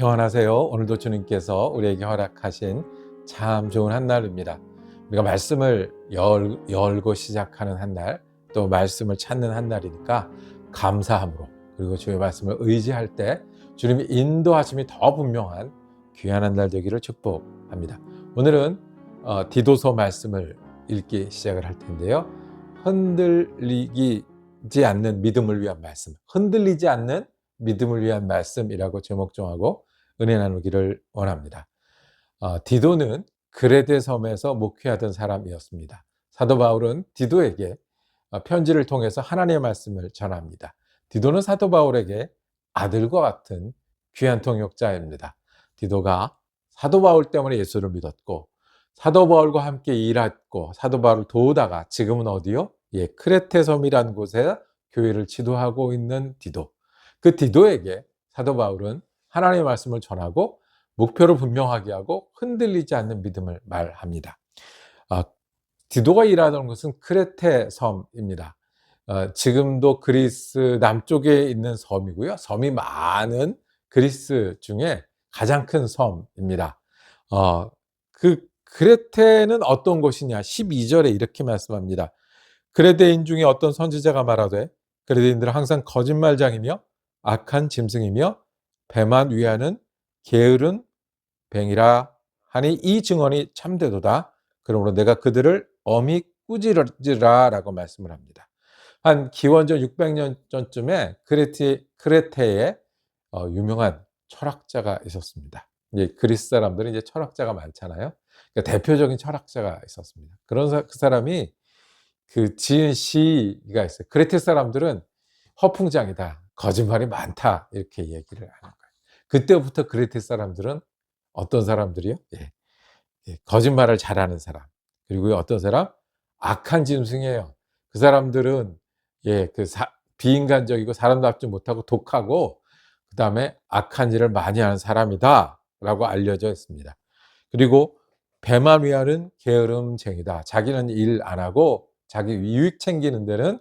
평안하세요. 오늘도 주님께서 우리에게 허락하신 참 좋은 한날입니다. 우리가 말씀을 열고 시작하는 한날, 또 말씀을 찾는 한날이니까 감사함으로, 그리고 주의 말씀을 의지할 때 주님의 인도하심이 더 분명한 귀한 한날 되기를 축복합니다. 오늘은 디도서 말씀을 읽기 시작을 할 텐데요. 흔들리지 않는 믿음을 위한 말씀, 흔들리지 않는 믿음을 위한 말씀이라고 제목 정하고 은혜 나누기를 원합니다. 디도는 그레데 섬에서 목회하던 사람이었습니다. 사도 바울은 디도에게 편지를 통해서 하나님의 말씀을 전합니다. 디도는 사도 바울에게 아들과 같은 귀한 통역자입니다. 디도가 사도 바울 때문에 예수를 믿었고, 사도 바울과 함께 일했고, 사도 바울을 도우다가 지금은 어디요? 크레테 섬이라는 곳에 교회를 지도하고 있는 디도. 그 디도에게 사도 바울은 하나님의 말씀을 전하고 목표를 분명하게 하고 흔들리지 않는 믿음을 말합니다. 디도가 일하던 곳은 크레테 섬입니다. 지금도 그리스 남쪽에 있는 섬이고요. 섬이 많은 그리스 중에 가장 큰 섬입니다. 그 크레테는 어떤 곳이냐? 12절에 이렇게 말씀합니다. 그레데인 중에 어떤 선지자가 말하되 그레데인들은 항상 거짓말장이며 악한 짐승이며 배만 위하는 게으른 뱅이라 하니 이 증언이 참되도다. 그러므로 내가 그들을 엄히 꾸짖으라 라고 말씀을 합니다. 한 기원전 600년 전쯤에 크레테에 유명한 철학자가 있었습니다. 그리스 사람들은 이제 철학자가 많잖아요. 그러니까 대표적인 철학자가 있었습니다. 그 사람이 지은 시가 있어요. 크레테 사람들은 허풍장이다, 거짓말이 많다, 이렇게 얘기를 하는 거예요. 그때부터 크레테 사람들은 어떤 사람들이요? 거짓말을 잘하는 사람. 그리고 어떤 사람? 악한 짐승이에요. 그 사람들은 비인간적이고 사람답지 못하고 독하고 그 다음에 악한 일을 많이 하는 사람이다 라고 알려져 있습니다. 그리고 배만 위하는 게으름쟁이다. 자기는 일 안 하고 자기 이익 챙기는 데는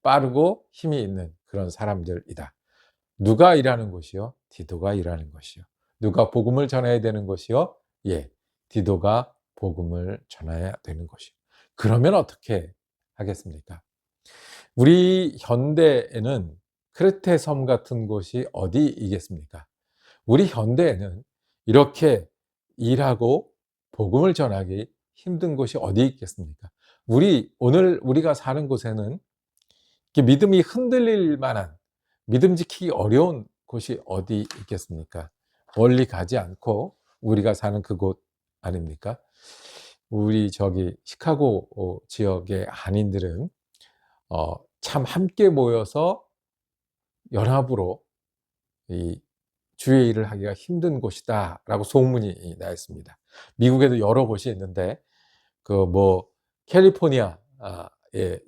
빠르고 힘이 있는 그런 사람들이다. 누가 일하는 곳이요? 디도가 일하는 것이요. 누가 복음을 전해야 되는 것이요? 디도가 복음을 전해야 되는 것이요. 그러면 어떻게 하겠습니까? 우리 현대에는 크레테 섬 같은 곳이 어디이겠습니까? 우리 현대에는 이렇게 일하고 복음을 전하기 힘든 곳이 어디 있겠습니까? 오늘 우리가 사는 곳에는 믿음이 흔들릴 만한, 믿음 지키기 어려운 곳이 어디 있겠습니까? 멀리 가지 않고 우리가 사는 그곳 아닙니까? 우리 시카고 지역의 한인들은 참 함께 모여서 연합으로 이 주의 일을 하기가 힘든 곳이다 라고 소문이 나 있습니다. 미국에도 여러 곳이 있는데 캘리포니아에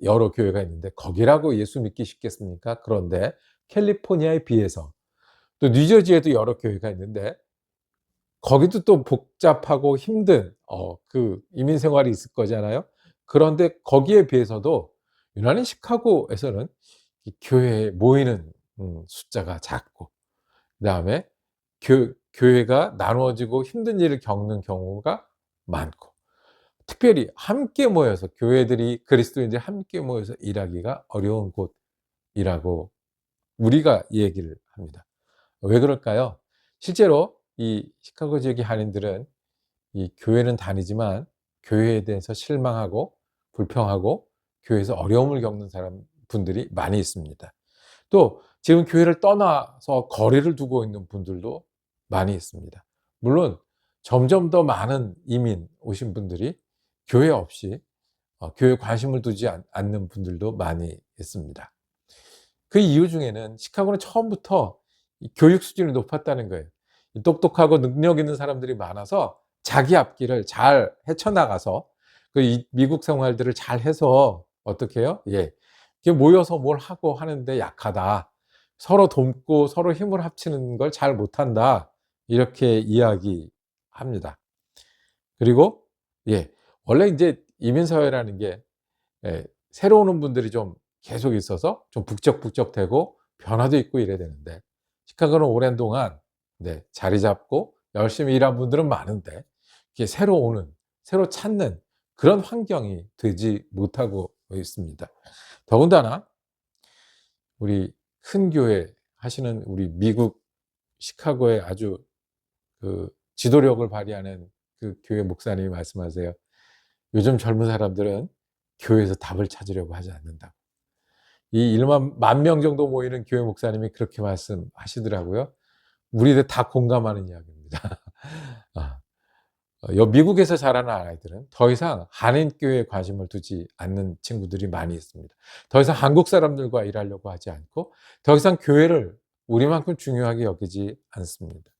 여러 교회가 있는데 거기라고 예수 믿기 쉽겠습니까? 그런데 캘리포니아에 비해서 또 뉴저지에도 여러 교회가 있는데 거기도 또 복잡하고 힘든 이민 생활이 있을 거잖아요. 그런데 거기에 비해서도 유난히 시카고에서는 이 교회에 모이는 숫자가 작고, 그다음에 교회가 나누어지고 힘든 일을 겪는 경우가 많고, 특별히 함께 모여서 교회들이 그리스도인들이 함께 모여서 일하기가 어려운 곳이라고 우리가 얘기를 합니다. 왜 그럴까요? 실제로 이 시카고 지역의 한인들은 이 교회는 다니지만 교회에 대해서 실망하고 불평하고 교회에서 어려움을 겪는 분들이 많이 있습니다. 또 지금 교회를 떠나서 거리를 두고 있는 분들도 많이 있습니다. 물론 점점 더 많은 이민 오신 분들이 교회 없이 교회에 관심을 두지 않는 분들도 많이 있습니다. 그 이유 중에는 시카고는 처음부터 교육 수준이 높았다는 거예요. 똑똑하고 능력 있는 사람들이 많아서 자기 앞길을 잘 헤쳐나가서 미국 생활들을 잘 해서 어떻게 해요? 모여서 뭘 하고 하는데 약하다. 서로 돕고 서로 힘을 합치는 걸 잘 못한다. 이렇게 이야기합니다. 그리고 원래 이제 이민사회라는 게 새로 오는 분들이 좀 계속 있어서 좀 북적북적되고 변화도 있고 이래야 되는데, 시카고는 오랜 동안 네, 자리 잡고 열심히 일한 분들은 많은데 이게 새로 오는, 새로 찾는 그런 환경이 되지 못하고 있습니다. 더군다나 우리 큰 교회 하시는 우리 미국 시카고의 아주 그 지도력을 발휘하는 그 교회 목사님이 말씀하세요. 요즘 젊은 사람들은 교회에서 답을 찾으려고 하지 않는다. 이 1만 만 명 정도 모이는 교회 목사님이 그렇게 말씀하시더라고요. 우리들 다 공감하는 이야기입니다. 아, 미국에서 자라는 아이들은 더 이상 한인교회에 관심을 두지 않는 친구들이 많이 있습니다. 더 이상 한국 사람들과 일하려고 하지 않고 더 이상 교회를 우리만큼 중요하게 여기지 않습니다.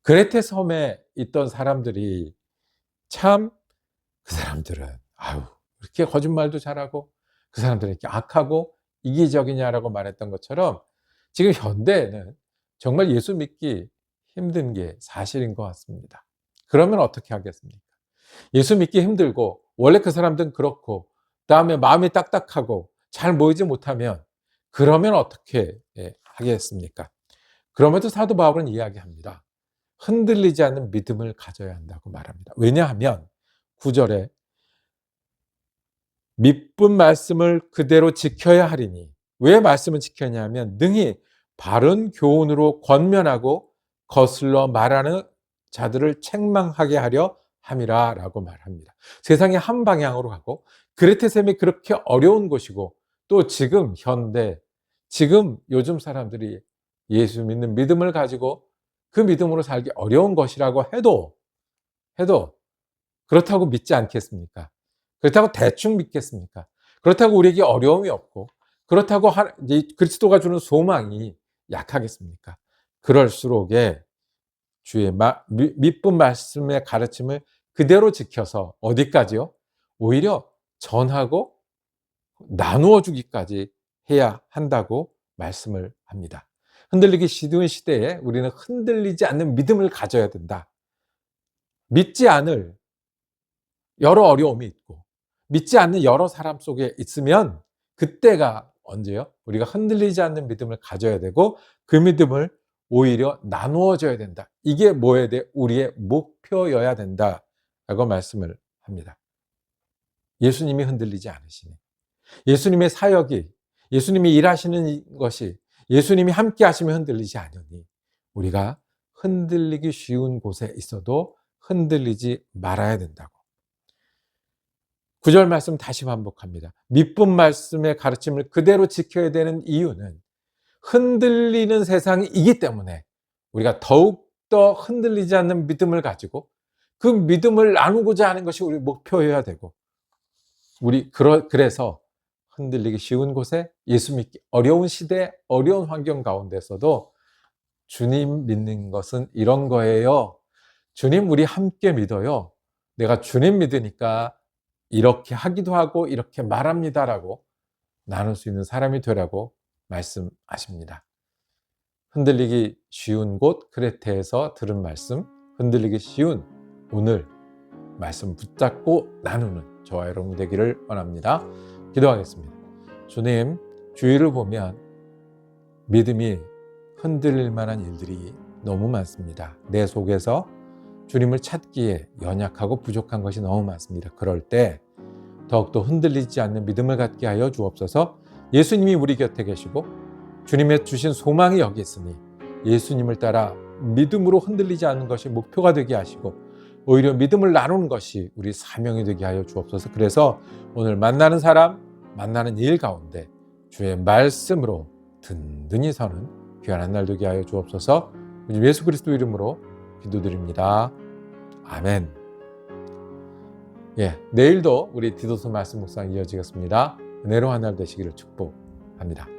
그레테 섬에 있던 사람들이 참 그 사람들은 아유 이렇게 거짓말도 잘하고 그 사람들은 이렇게 악하고 이기적이냐라고 말했던 것처럼 지금 현대에는 정말 예수 믿기 힘든 게 사실인 것 같습니다. 그러면 어떻게 하겠습니까? 예수 믿기 힘들고 원래 그 사람들은 그렇고 그다음에 마음이 딱딱하고 잘 모이지 못하면 그러면 어떻게 하겠습니까? 그럼에도 사도 바울은 이야기합니다. 흔들리지 않는 믿음을 가져야 한다고 말합니다. 왜냐하면 9절에 믿은 말씀을 그대로 지켜야 하리니, 왜 말씀을 지켜야 하면 능히 바른 교훈으로 권면하고 거슬러 말하는 자들을 책망하게 하려 함이라 라고 말합니다. 세상이 한 방향으로 가고 그레테셈이 그렇게 어려운 곳이고 또 지금 현대 지금 요즘 사람들이 예수 믿는 믿음을 가지고 그 믿음으로 살기 어려운 것이라고 해도 그렇다고 믿지 않겠습니까? 그렇다고 대충 믿겠습니까? 그렇다고 우리에게 어려움이 없고 그렇다고 그리스도가 주는 소망이 약하겠습니까? 그럴수록에 주의 믿은 말씀의 가르침을 그대로 지켜서 어디까지요? 오히려 전하고 나누어 주기까지 해야 한다고 말씀을 합니다. 흔들리기 쉬운 시대에 우리는 흔들리지 않는 믿음을 가져야 된다. 믿지 않을 여러 어려움이 있고 믿지 않는 여러 사람 속에 있으면 그때가 언제요? 우리가 흔들리지 않는 믿음을 가져야 되고 그 믿음을 오히려 나누어 줘야 된다. 이게 뭐에 대해 우리의 목표여야 된다라고 말씀을 합니다. 예수님이 흔들리지 않으시니, 예수님의 사역이, 예수님이 일하시는 것이, 예수님이 함께 하시면 흔들리지 않으니 우리가 흔들리기 쉬운 곳에 있어도 흔들리지 말아야 된다고. 9절 말씀 다시 반복합니다. 믿은 말씀의 가르침을 그대로 지켜야 되는 이유는 흔들리는 세상이기 때문에 우리가 더욱더 흔들리지 않는 믿음을 가지고 그 믿음을 나누고자 하는 것이 우리 목표여야 되고 그래서 흔들리기 쉬운 곳에 예수 믿기 어려운 시대, 어려운 환경 가운데서도 주님 믿는 것은 이런 거예요. 주님 우리 함께 믿어요. 내가 주님 믿으니까 이렇게 하기도 하고 이렇게 말합니다라고 나눌 수 있는 사람이 되라고 말씀하십니다. 흔들리기 쉬운 곳 크레테에서 들은 말씀, 흔들리기 쉬운 오늘 말씀 붙잡고 나누는 저와 여러분 되기를 원합니다. 기도하겠습니다. 주님, 주위를 보면 믿음이 흔들릴 만한 일들이 너무 많습니다. 내 속에서 주님을 찾기에 연약하고 부족한 것이 너무 많습니다. 그럴 때 더욱더 흔들리지 않는 믿음을 갖게 하여 주옵소서. 예수님이 우리 곁에 계시고 주님의 주신 소망이 여기 있으니 예수님을 따라 믿음으로 흔들리지 않는 것이 목표가 되게 하시고 오히려 믿음을 나누는 것이 우리 사명이 되게 하여 주옵소서. 그래서 오늘 만나는 사람, 만나는 일 가운데 주의 말씀으로 든든히 서는 귀한 한 날 되게 하여 주옵소서. 예수 그리스도 이름으로 기도드립니다. 아멘. 내일도 우리 디도서 말씀 묵상 이어지겠습니다. 은혜로운 한 날 되시기를 축복합니다.